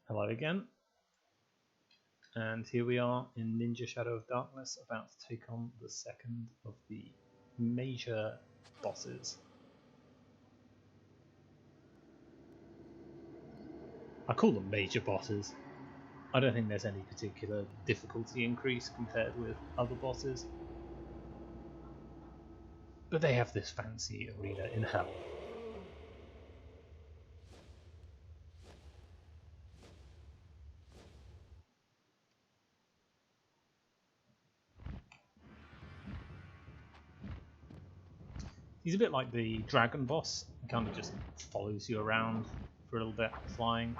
Hello again, and here we are in Ninja Shadow of Darkness, about to take on the second of the major bosses. I call them major bosses. I don't think there's any particular difficulty increase compared with other bosses, but they have this fancy arena in Hell. He's a bit like the dragon boss. He kind of just follows you around for a little bit, flying.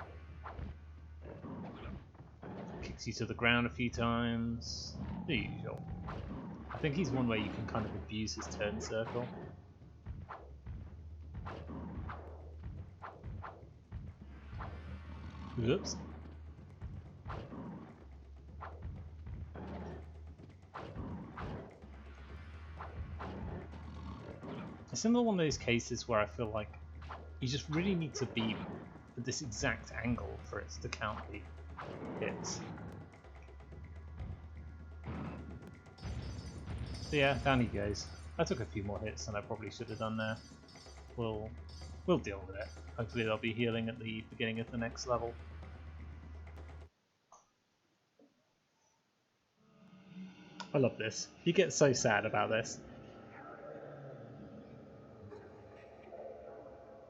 Kicks you to the ground a few times. The usual. I think he's one where you can kind of abuse his turn circle. Oops. It's another one of those cases where I feel like you just really need to be at this exact angle for it to count the hits. So yeah, down he goes. I took a few more hits than I probably should have done there. We'll deal with it. Hopefully there'll be healing at the beginning of the next level. I love this. He gets so sad about this.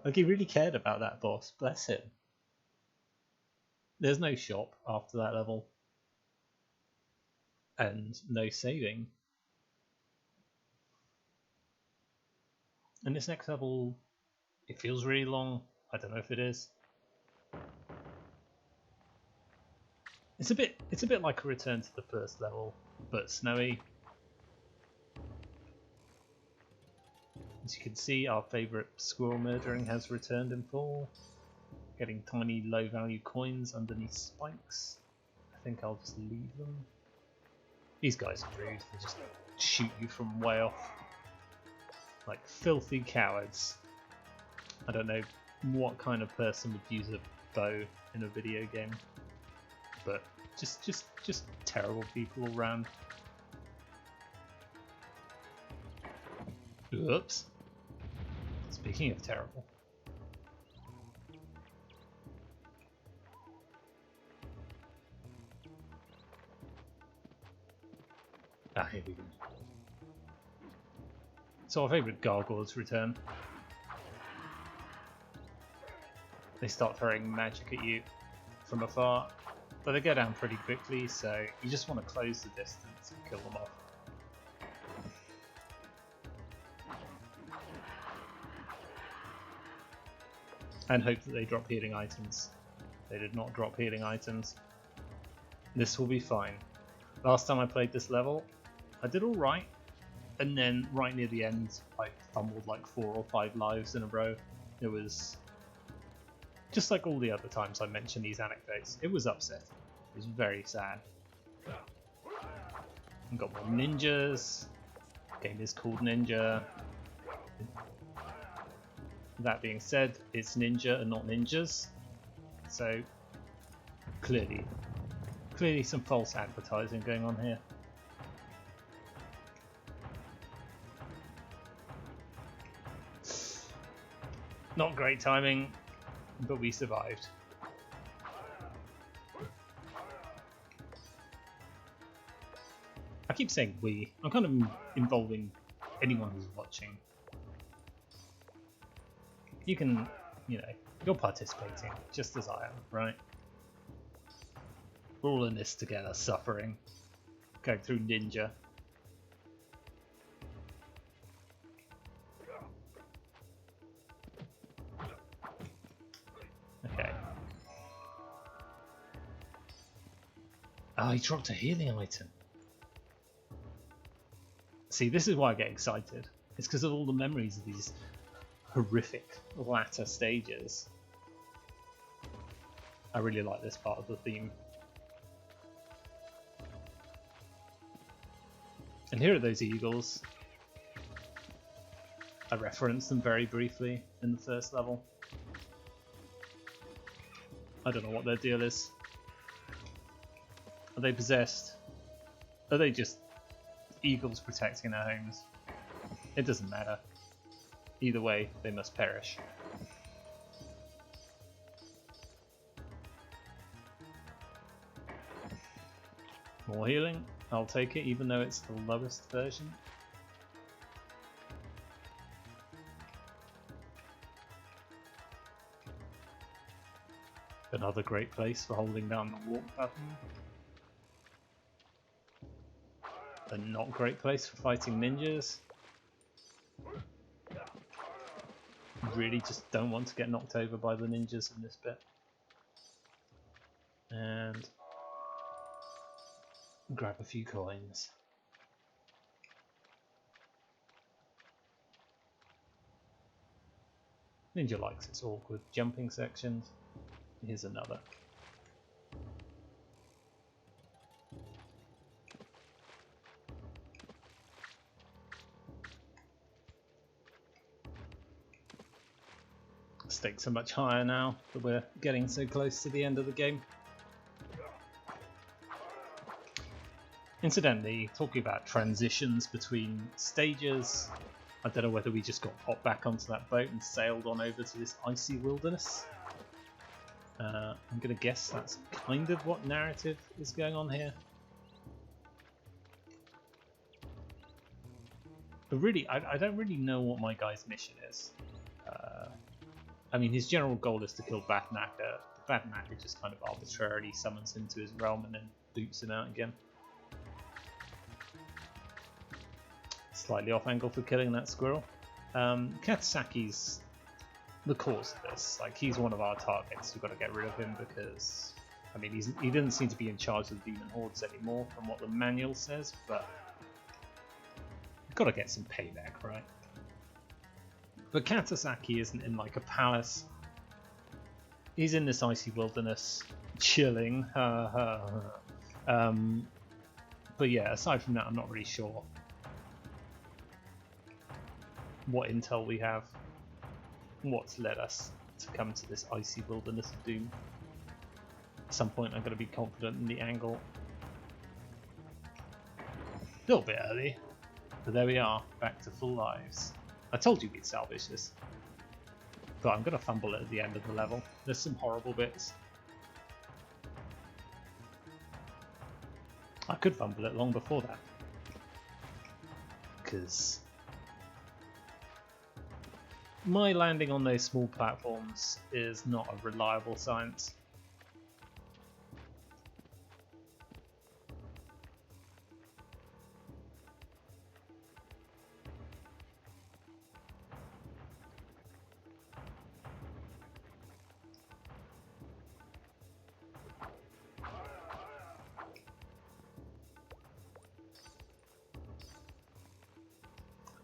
Like, he really cared about that boss, bless him. There's no shop after that level. And no saving. And this next level, it feels really long. I don't know if it is. It's a bit like a return to the first level, but snowy. As you can see, our favourite squirrel murdering has returned in full, getting tiny low value coins underneath spikes. I think I'll just leave them. These guys are rude, they just shoot you from way off. Like filthy cowards. I don't know what kind of person would use a bow in a video game, but just terrible people all round. Oops. Speaking of terrible. Here we go. So our favourite gargoyles return. They start throwing magic at you from afar, but they go down pretty quickly, so you just want to close the distance and kill them off. And hope that they drop healing items. They did not drop healing items. This will be fine. Last time I played this level, I did alright, and then right near the end I fumbled like 4 or 5 lives in a row. It was just like all the other times I mentioned these anecdotes. It was upsetting. It was very sad. I've got more ninjas. The game is called Ninja. That being said, it's ninja and not ninjas, so clearly some false advertising going on here. Not great timing, but we survived. I keep saying we. I'm kind of involving anyone who's watching. You can, you're participating, just as I am, right? We're all in this together, suffering, going through ninja. Okay. Oh, he dropped a healing item. See, this is why I get excited. It's because of all the memories of these horrific latter stages. I really like this part of the theme. And here are those eagles. I referenced them very briefly in the first level. I don't know what their deal is. Are they possessed? Are they just eagles protecting their homes? It doesn't matter. Either way, they must perish. More healing. I'll take it, even though it's the lowest version. Another great place for holding down the walk button. A not great place for fighting ninjas. Really just don't want to get knocked over by the ninjas in this bit. And grab a few coins. Ninja likes its awkward jumping sections. Here's another. Stakes are much higher now that we're getting so close to the end of the game. Incidentally, talking about transitions between stages, I don't know whether we just got popped back onto that boat and sailed on over to this icy wilderness. I'm going to guess that's kind of what narrative is going on here. But really, I don't really know what my guy's mission is. I mean, his general goal is to kill Batnaka. Batnaka just kind of arbitrarily summons him to his realm and then boots him out again. Slightly off angle for killing that squirrel. Katasaki's the cause of this. Like, he's one of our targets. We've got to get rid of him because, I mean, he doesn't seem to be in charge of the demon hordes anymore from what the manual says, but we've got to get some payback, right? But Katasaki isn't in like a palace. He's in this icy wilderness, chilling. But yeah, aside from that, I'm not really sure what intel we have, what's led us to come to this icy wilderness of doom. At some point I'm going to be confident in the angle. A little bit early, but there we are, back to full lives. I told you we'd salvage this, but I'm going to fumble it at the end of the level. There's some horrible bits. I could fumble it long before that, because my landing on those small platforms is not a reliable science.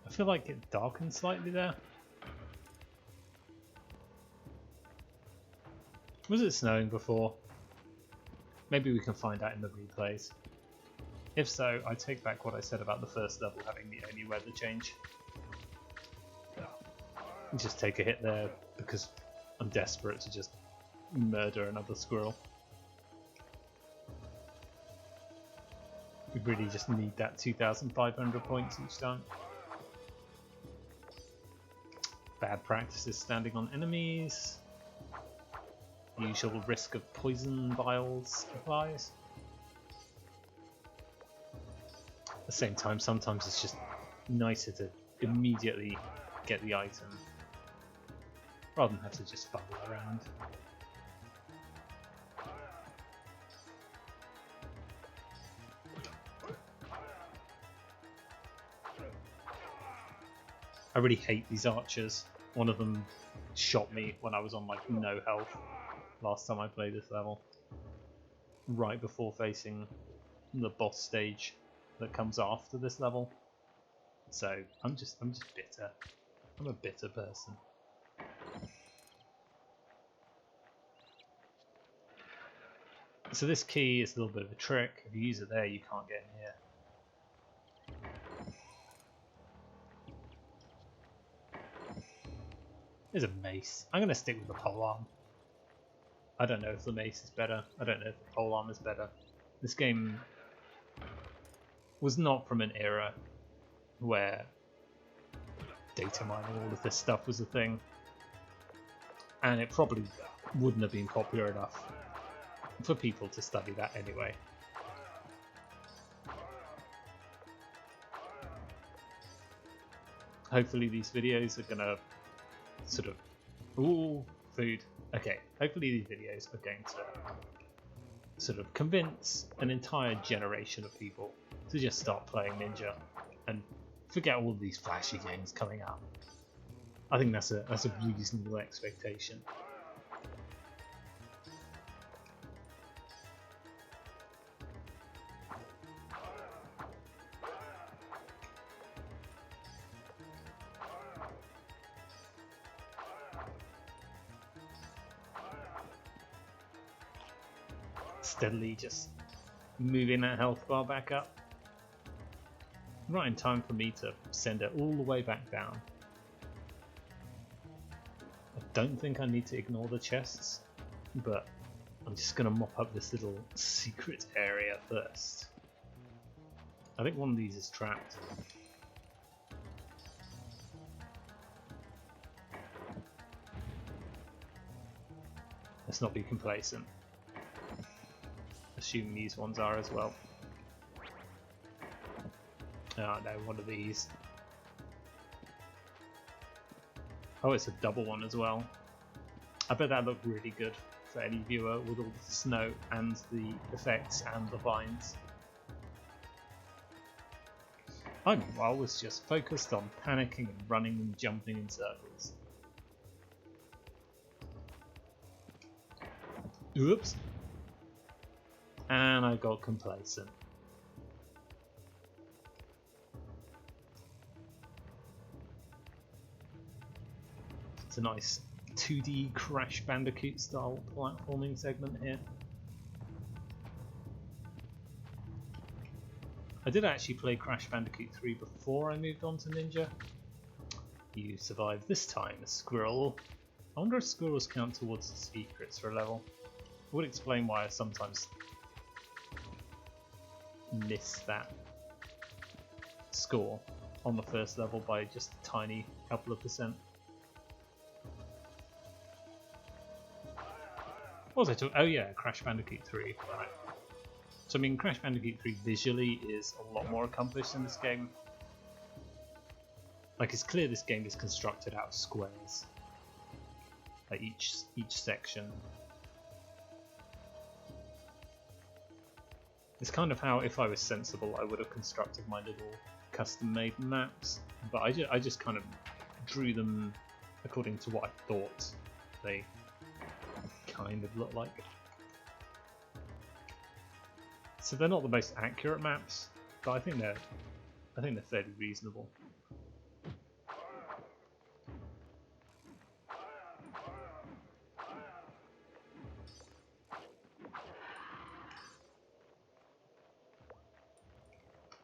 I feel like it darkened slightly there. Was it snowing before? Maybe we can find out in the replays. If so, I take back what I said about the first level having the only weather change. Just take a hit there because I'm desperate to just murder another squirrel. We really just need that 2,500 points each time. Bad practices standing on enemies. Usual risk of poison vials applies. At the same time, sometimes it's just nicer to immediately get the item rather than have to just fumble around. I really hate these archers. One of them shot me when I was on like no health last time I played this level, right before facing the boss stage that comes after this level. So I'm just bitter. I'm a bitter person. So this key is a little bit of a trick. If you use it there, you can't get in here. There's a mace. I'm going to stick with the polearm. I don't know if the mace is better. I don't know if the polearm is better. This game was not from an era where data mining, all of this stuff was a thing. And it probably wouldn't have been popular enough for people to study that anyway. Hopefully these videos are gonna sort of... Ooh, food. Okay, hopefully these videos are going to sort of convince an entire generation of people to just start playing Ninja and forget all of these flashy games coming out. I think that's a reasonable expectation. Steadily just moving that health bar back up. Right in time for me to send it all the way back down. I don't think I need to ignore the chests, but I'm just going to mop up this little secret area first. I think one of these is trapped. Let's not be complacent. Assuming these ones are as well. Oh no, one of these. Oh, it's a double one as well. I bet that looked really good for any viewer with all the snow and the effects and the vines. I meanwhile was just focused on panicking and running and jumping in circles. Oops. And I got complacent. It's a nice 2D Crash Bandicoot style platforming segment here. I did actually play Crash Bandicoot 3 before I moved on to Ninja. You survived this time, a squirrel. I wonder if squirrels count towards the secrets for a level. It would explain why I sometimes miss that score on the first level by just a tiny couple of percent. What was I talking? Oh yeah, Crash Bandicoot 3. Right. So I mean, Crash Bandicoot 3 visually is a lot more accomplished in this game. Like, it's clear this game is constructed out of squares. Like each section. It's kind of how, if I was sensible, I would have constructed my little custom-made maps, but I just kind of drew them according to what I thought they kind of look like. So they're not the most accurate maps, but I think they're fairly reasonable.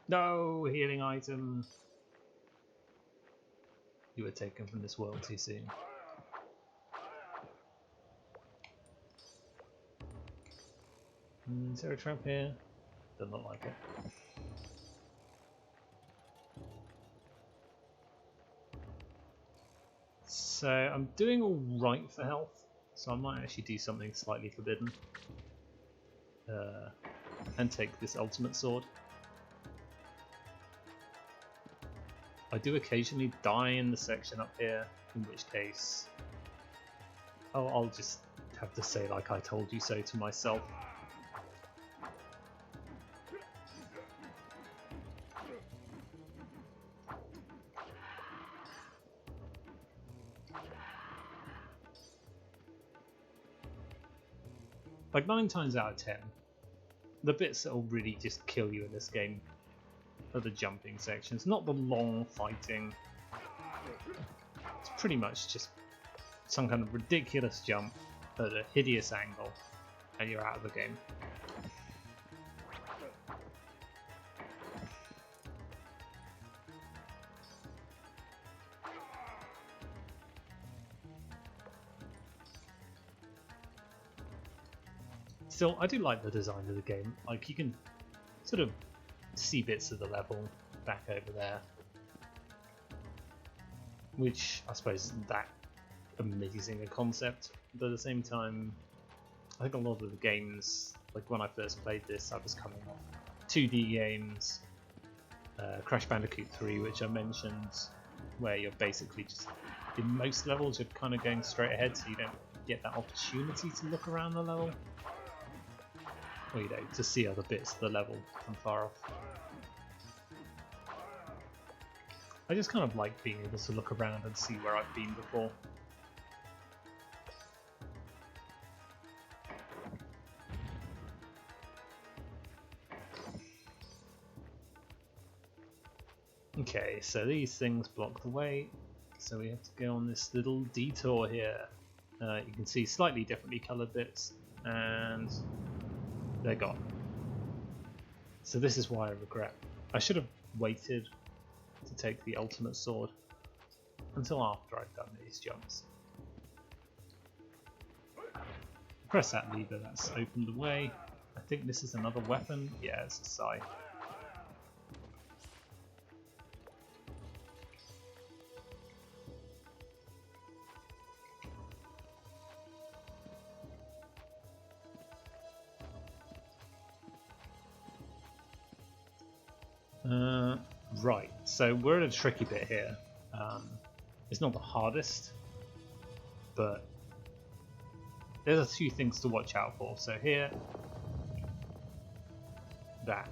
No, healing item. You were taken from this world too soon. Is there a trap here? Doesn't look like it. So I'm doing alright for health, so I might actually do something slightly forbidden. And take this ultimate sword. I do occasionally die in the section up here, in which case I'll just have to say like I told you so to myself. Like 9 times out of 10, the bits that will really just kill you in this game are the jumping sections, not the long fighting. It's pretty much just some kind of ridiculous jump at a hideous angle, and you're out of the game. Still, I do like the design of the game. Like, you can sort of see bits of the level back over there, which I suppose isn't that amazing a concept, but at the same time, I think a lot of the games, like when I first played this, I was coming off 2D games, Crash Bandicoot 3, which I mentioned, where you're basically just, in most levels, you're kind of going straight ahead, so you don't get that opportunity to look around the level, or, you know, to see other bits of the level from far off. I just kind of like being able to look around and see where I've been before. Okay, so these things block the way, so we have to go on this little detour here. You can see slightly differently coloured bits, and they're gone. So this is why I regret. I should have waited to take the ultimate sword until after I've done these jumps. Press that lever, that's opened the way. I think this is another weapon. Yeah, it's a scythe. Right, so we're at a tricky bit here. It's not the hardest, but there's a few things to watch out for. So here, that.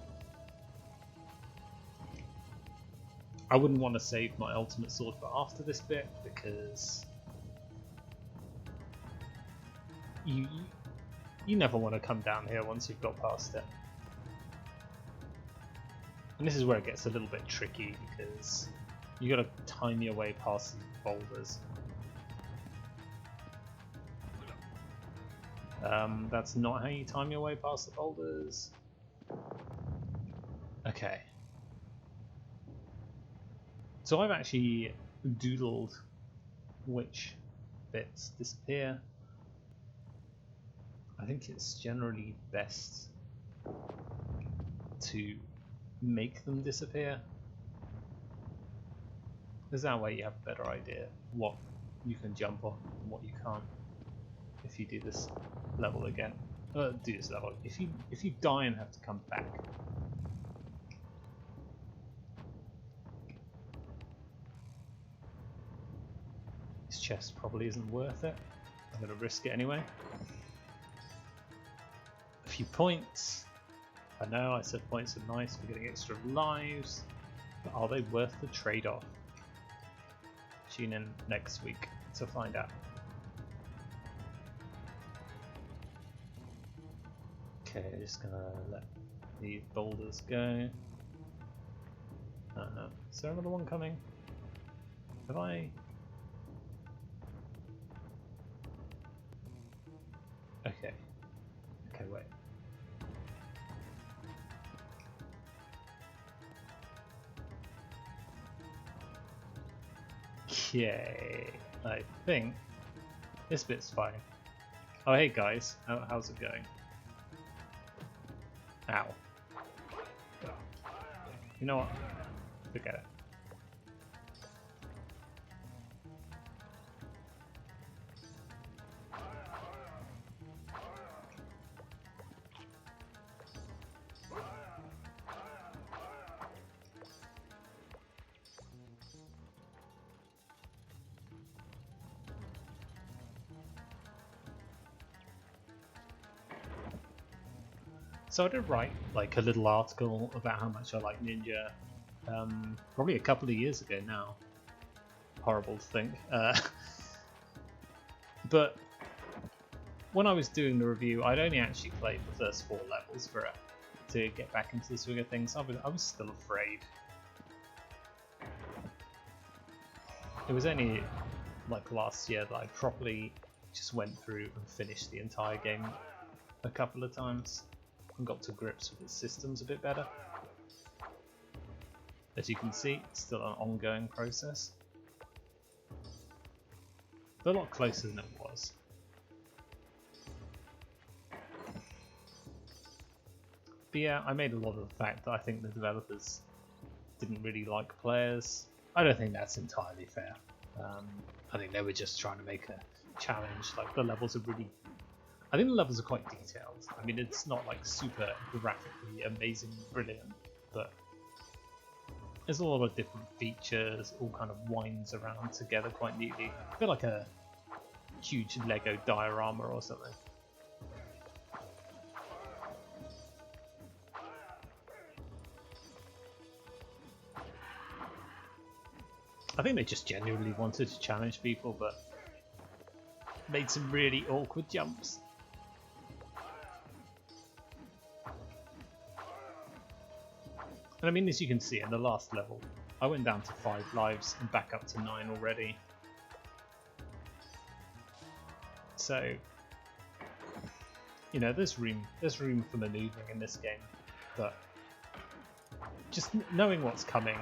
I wouldn't want to save my ultimate sword for after this bit, because you never want to come down here once you've got past it. And this is where it gets a little bit tricky, because you got to time your way past these boulders. That's not how you time your way past the boulders. Okay. So I've actually doodled which bits disappear. I think it's generally best to make them disappear, because that way you have a better idea what you can jump on and what you can't if you do this level again. If you die and have to come back, this chest probably isn't worth it. I'm going to risk it anyway. A few points. I know I said points are nice for getting extra lives, but are they worth the trade-off? Tune in next week to find out. Okay, just gonna let these boulders go. Is there another one coming? Have I? Okay. Okay, wait. Okay, I think this bit's fine. Oh, hey guys, how's it going? Ow. You know what? Forget it. So I did write like a little article about how much I like Ninja, probably a couple of years ago now. Horrible to think. But when I was doing the review, I'd only actually played the first 4 levels for it to get back into the swing of things. I was still afraid. It was only like last year that I properly just went through and finished the entire game a couple of times and got to grips with its systems a bit better. As you can see, it's still an ongoing process. But a lot closer than it was. But yeah, I made a lot of the fact that I think the developers didn't really like players. I don't think that's entirely fair. I think they were just trying to make a challenge. Like the levels are really, I think the levels are quite detailed. I mean, it's not like super graphically amazing, brilliant, but there's a lot of different features, all kind of winds around together quite neatly. I feel like a huge Lego diorama or something. I think they just genuinely wanted to challenge people, but made some really awkward jumps. And I mean, as you can see in the last level, I went down to 5 lives and back up to 9 already. So, you know, there's room for manoeuvring in this game, but just knowing what's coming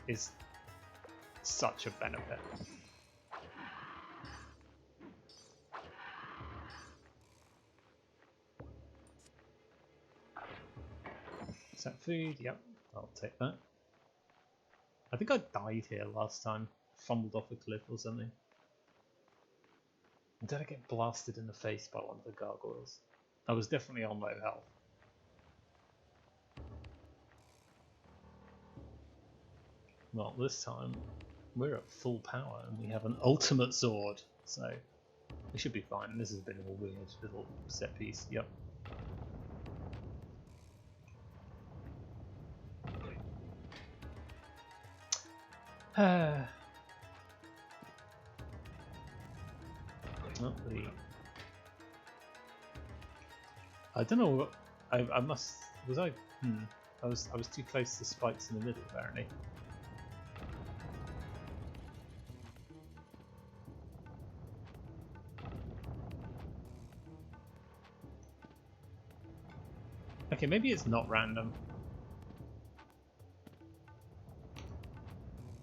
is such a benefit. Is that food? Yep, I'll take that. I think I died here last time. Fumbled off a cliff or something. And did I get blasted in the face by one of the gargoyles? I was definitely on low health. Well, this time we're at full power and we have an ultimate sword, so we should be fine. This has been a weird little set piece. Yep. I don't know what I must was I was too close to spikes in the middle apparently. Okay, maybe it's not random.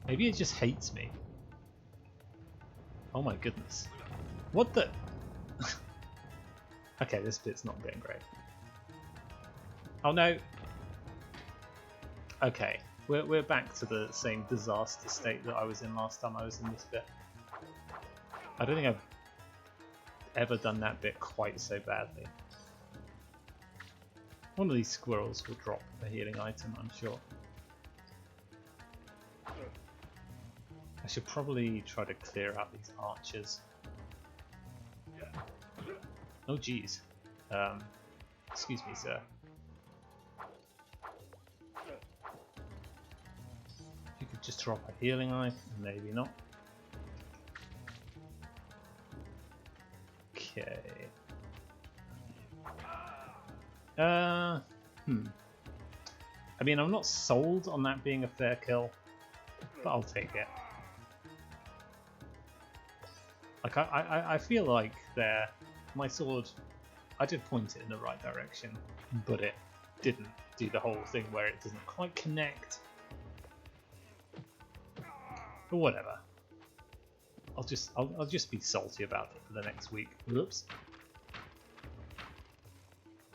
Maybe it just hates me. Oh my goodness. What the? Okay, this bit's not getting great. Oh no. Okay, we're back to the same disaster state that I was in last time I was in this bit. I don't think I've ever done that bit quite so badly. One of these squirrels will drop a healing item, I'm sure. I should probably try to clear out these archers. Oh geez. Excuse me, sir. If you could just drop a healing item, maybe not. Okay. I mean, I'm not sold on that being a fair kill, but I'll take it. Like, I feel like my sword, I did point it in the right direction, but it didn't do the whole thing where it doesn't quite connect. But whatever. I'll just be salty about it for the next week. Whoops.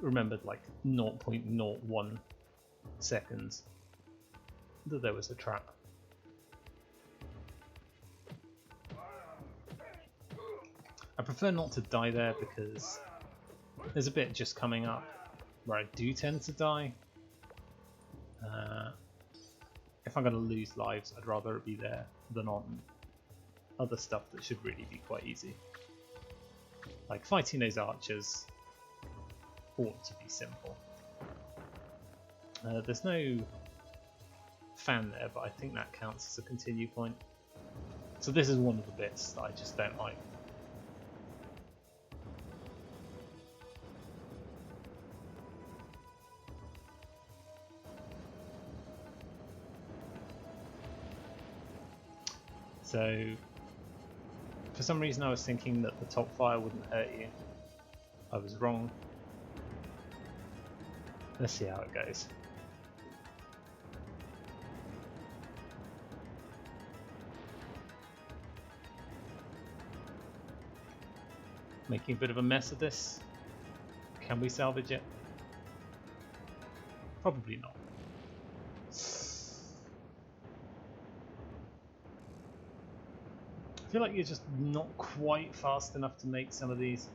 Remembered like 0.01 seconds that there was a trap. I prefer not to die there because there's a bit just coming up where I do tend to die. If I'm going to lose lives, I'd rather it be there than on other stuff that should really be quite easy. Like fighting those archers ought to be simple. There's no fan there, but I think that counts as a continue point. So this is one of the bits that I just don't like. So, for some reason I was thinking that the top fire wouldn't hurt you. I was wrong. Let's see how it goes. Making a bit of a mess of this. Can we salvage it? Probably not. I feel like you're just not quite fast enough to make some of these.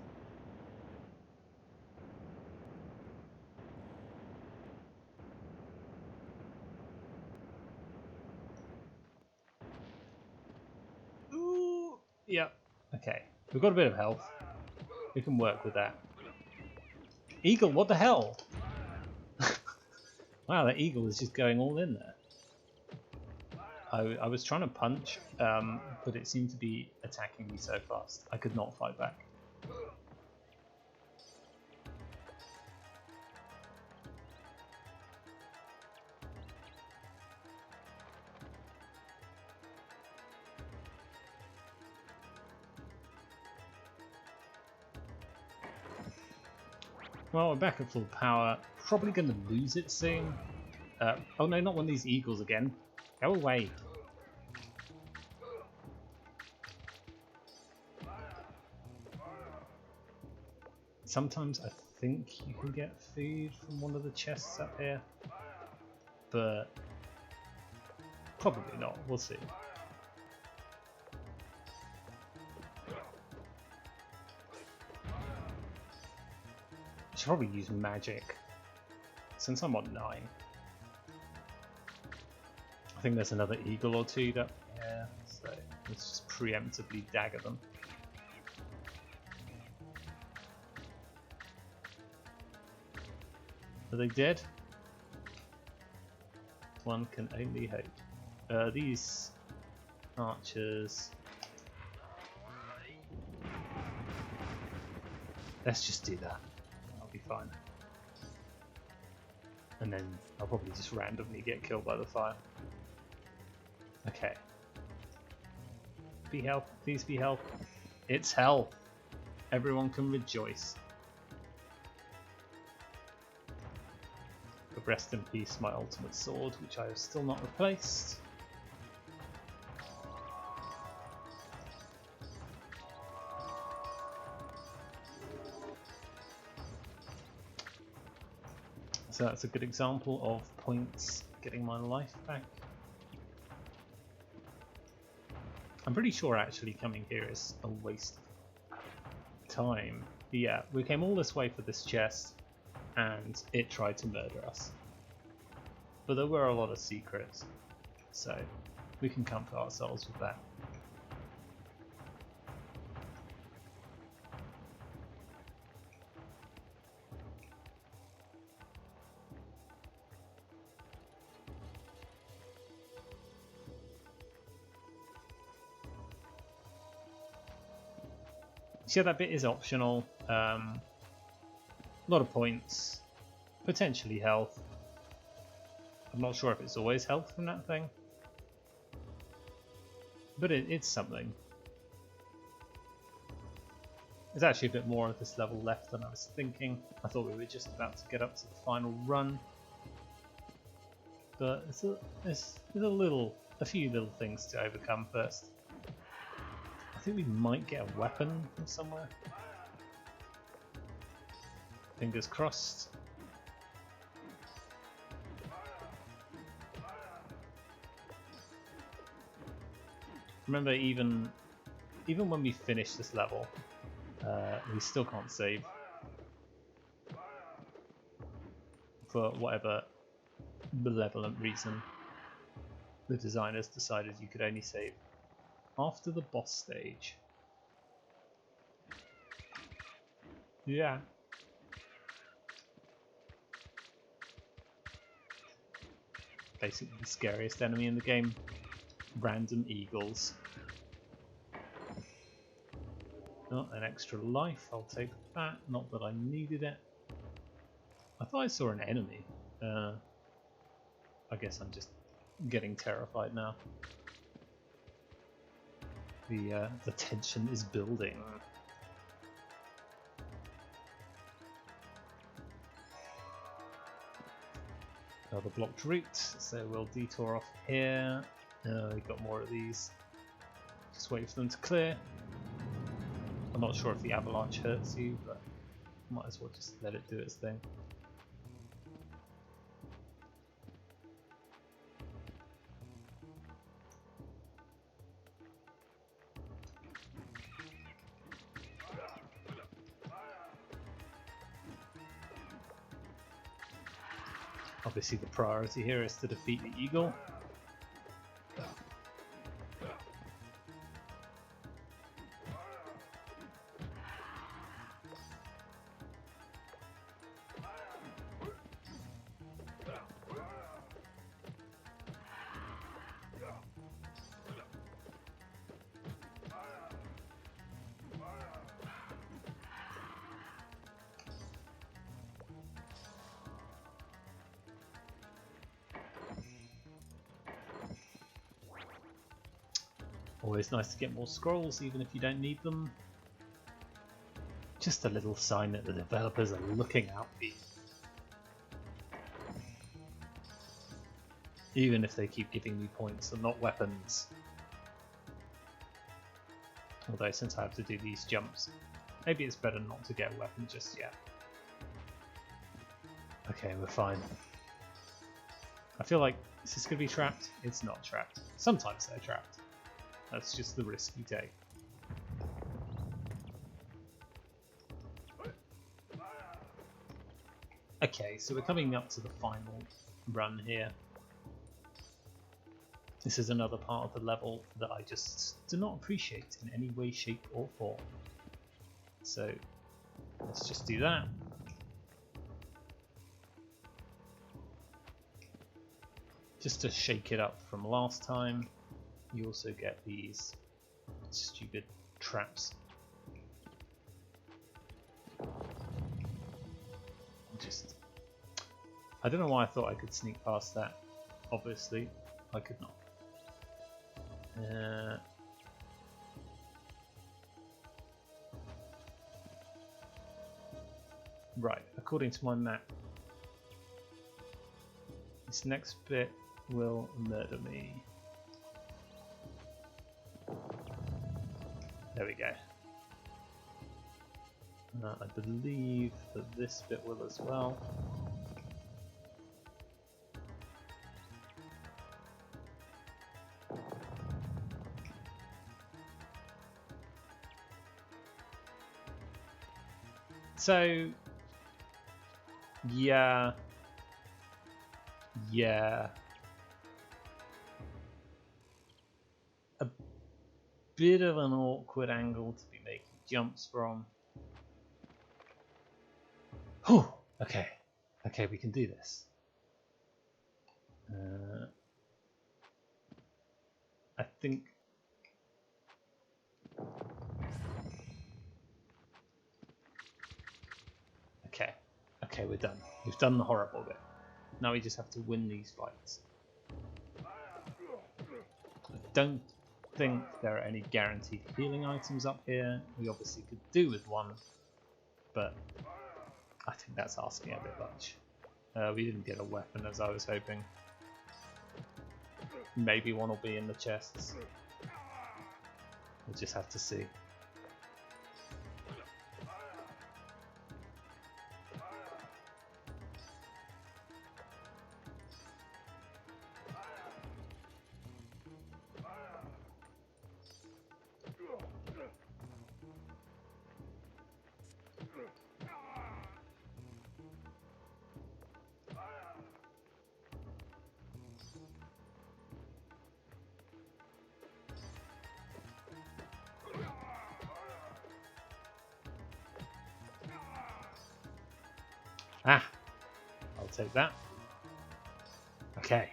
Ooh, yeah. Okay, we've got a bit of health. We can work with that. Eagle, what the hell? Wow, that eagle is just going all in there. I was trying to punch, but it seemed to be attacking me so fast. I could not fight back. Well, we're back at full power. Probably going to lose it soon. Oh no, not one of these eagles again. Go away. Sometimes I think you can get food from one of the chests up here, but probably not. We'll see. I should probably use magic since I'm on 9. I think there's another eagle or two that, yeah, so let's just preemptively dagger them. Are they dead? One can only hope. These archers. Let's just do that. I'll be fine. And then I'll probably just randomly get killed by the fire. Okay. Be health, please be health. It's hell. Everyone can rejoice. But rest in peace, my ultimate sword, which I have still not replaced. So that's a good example of points getting my life back. I'm pretty sure actually coming here is a waste of time. Yeah, we came all this way for this chest and it tried to murder us. But there were a lot of secrets, so we can comfort ourselves with that. So yeah, that bit is optional. A lot of points, potentially health. I'm not sure if it's always health from that thing, but it's something. There's actually a bit more of this level left than I was thinking. I thought we were just about to get up to the final run, but there's a few little things to overcome first. I think we might get a weapon from somewhere. Fingers crossed. Remember, even when we finish this level, we still can't save for whatever malevolent reason. The designers decided you could only save after the boss stage. Yeah. Basically the scariest enemy in the game. Random eagles. Oh, an extra life, I'll take that. Not that I needed it. I thought I saw an enemy. I guess I'm just getting terrified now. The tension is building. Another blocked route, so we'll detour off here. We've got more of these. Just wait for them to clear. I'm not sure if the avalanche hurts you, but might as well just let it do its thing. Obviously the priority here is to defeat the eagle. Always nice to get more scrolls, even if you don't need them. Just a little sign that the developers are looking out for you. Even if they keep giving me points and not weapons. Although since I have to do these jumps, maybe it's better not to get a weapon just yet. Okay, we're fine. I feel like, is this going to be trapped? It's not trapped. Sometimes they're trapped. That's just the risk you take. Okay, so we're coming up to the final run here. This is another part of the level that I just do not appreciate in any way, shape or form. So let's just do that. Just to shake it up from last time. You also get these stupid traps. I don't know why I thought I could sneak past that. Obviously, I could not. Right, according to my map, this next bit will murder me. There we go. I believe that this bit will as well. So, yeah. A bit of an awkward angle to be making jumps from. Whew, okay, we can do this. I think. Okay, we're done. We've done the horrible bit. Now we just have to win these fights. I don't think there are any guaranteed healing items up here. We obviously could do with one, but I think that's asking a bit much. We didn't get a weapon as I was hoping. Maybe one will be in the chests. We'll just have to see. Ah, I'll take that. Okay.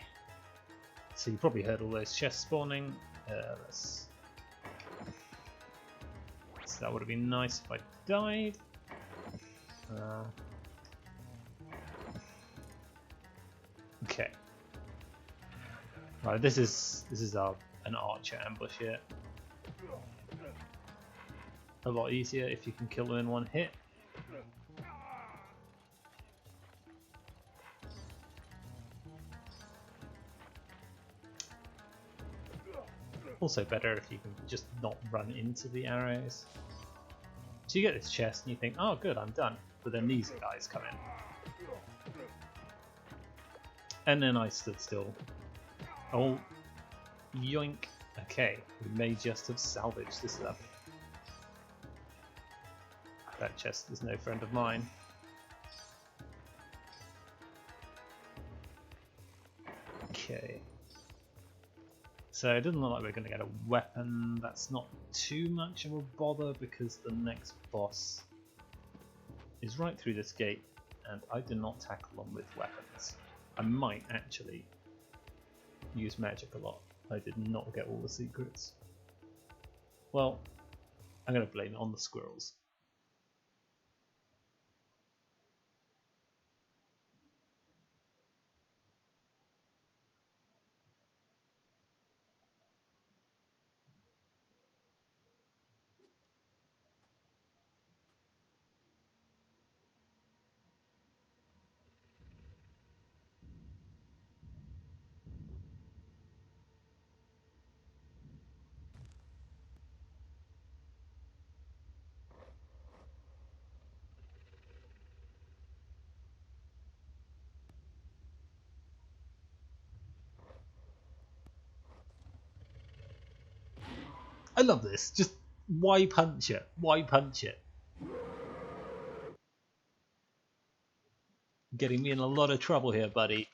So you probably heard all those chests spawning. So that would have been nice if I died. Okay. Right, this is an archer ambush here. A lot easier if you can kill them in one hit. Also better if you can just not run into the arrows. So you get this chest and you think, oh good, I'm done. But then these guys come in. And then I stood still. Oh, yoink. Okay, we may just have salvaged this level. That chest is no friend of mine. Okay. So it doesn't look like we're going to get a weapon. That's not too much of a bother because the next boss is right through this gate and I do not tackle them with weapons. I might actually use magic a lot. I did not get all the secrets. Well, I'm going to blame it on the squirrels. I love this. Just why punch it? Why punch it? Getting me in a lot of trouble here, buddy.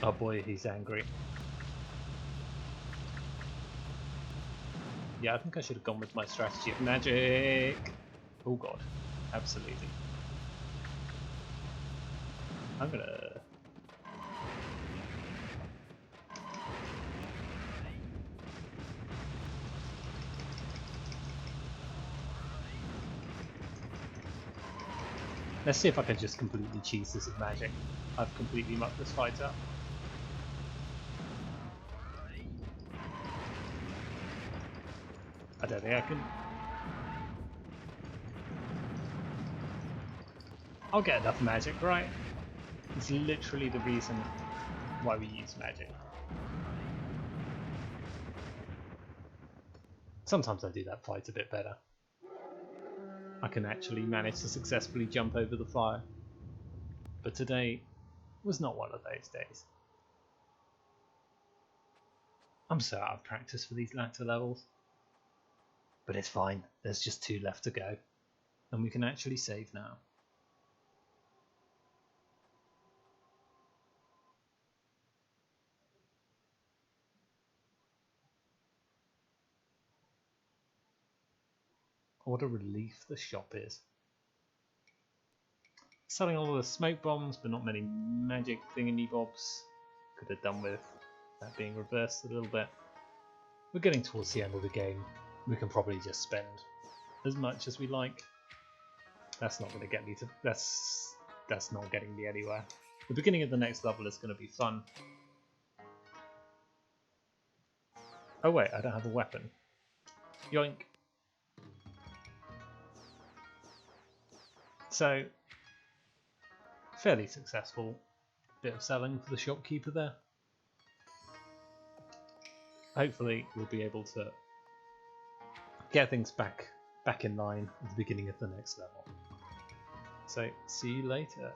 Oh boy, he's angry. Yeah, I think I should have gone with my strategy of magic. Oh god, absolutely. I'm gonna... Let's see if I can just completely cheese this with magic. I've completely mucked this fight up. I don't think I can... I'll get enough magic, right? It's literally the reason why we use magic. Sometimes I do that fight a bit better. I can actually manage to successfully jump over the fire. But today was not one of those days. I'm so out of practice for these latter levels. But it's fine, there's just 2 left to go. And we can actually save now. What a relief the shop is. Selling all the smoke bombs, but not many magic thingamybobs. Could have done with that being reversed a little bit. We're getting towards the end of the game. We can probably just spend as much as we like. That's not going to get me to... That's not getting me anywhere. The beginning of the next level is going to be fun. Oh wait, I don't have a weapon. Yoink. So, fairly successful bit of selling for the shopkeeper there. Hopefully we'll be able to get things back in line at the beginning of the next level. So, see you later.